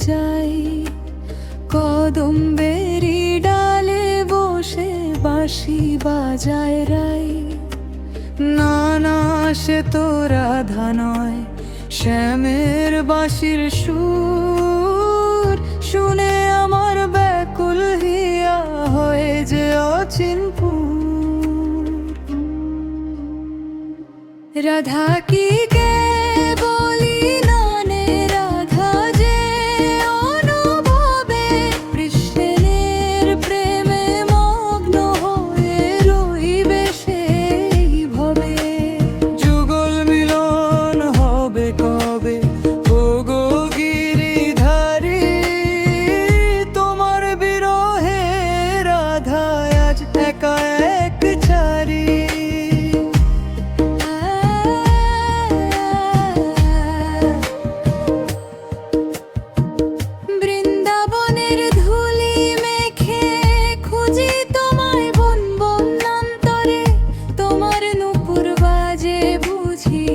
যাই, কদম্বেরি ডালে বসে বাঁশি বাজায় রাই। না না সে তো রাধা নয়, শ্যামের বাঁশির সুর শুনে আমার ব্যাকুল হিয়া হয়ে যে অচিনপুর। রাধা কি কে বলি নানে, রাধা যে অনুভবে কৃষ্ণের প্রেমে মগ্ন হয়ে রইবে সেই ভবে। যুগল মিলন হবে কবে ও গো গিরিধারী, তোমার বিরহে রাধা আজ একা এক চারি। বৃন্দাবনের ধুলি মেখে খুঁজি তোমায় বন বনান্তরে, তোমার নূপুর বাজে বুঝি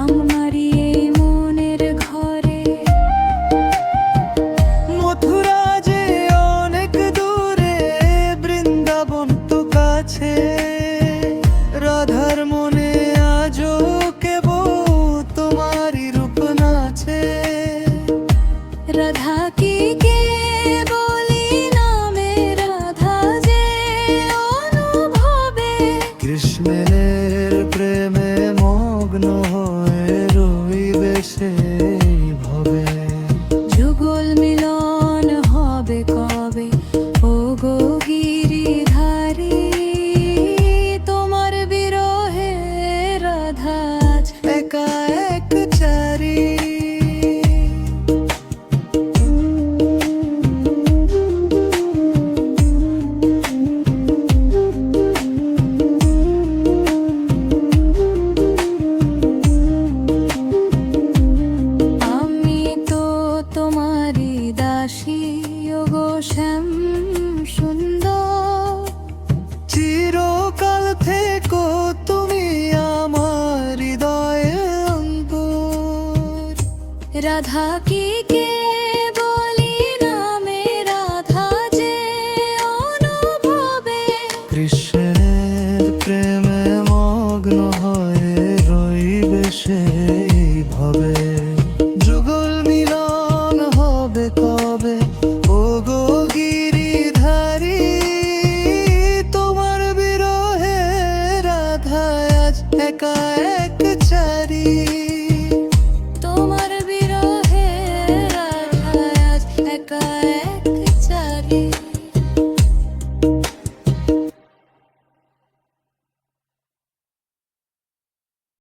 আমারই এই মনের ঘরে। মথুরা যে অনেক দূরে, বৃন্দাবন তো কাছে, রাধার মনে আজও কেবল তোমারই রূপ নাচে। রাধা কি কে বলি নামে, রাধা যে অনুভবে কৃষ্ণের প্রেমে মগ্ন হয়ে রইবে সেই ভবে। যুগল মিলন হবে কবে ও গো গিরিধারী, তোমার বিরহে রাধা আজ একা এক চারি। শ্যাম সুন্দর, চিরকাল থেকো তুমি আমার হৃদয়ে অন্তর। রাধা কি কে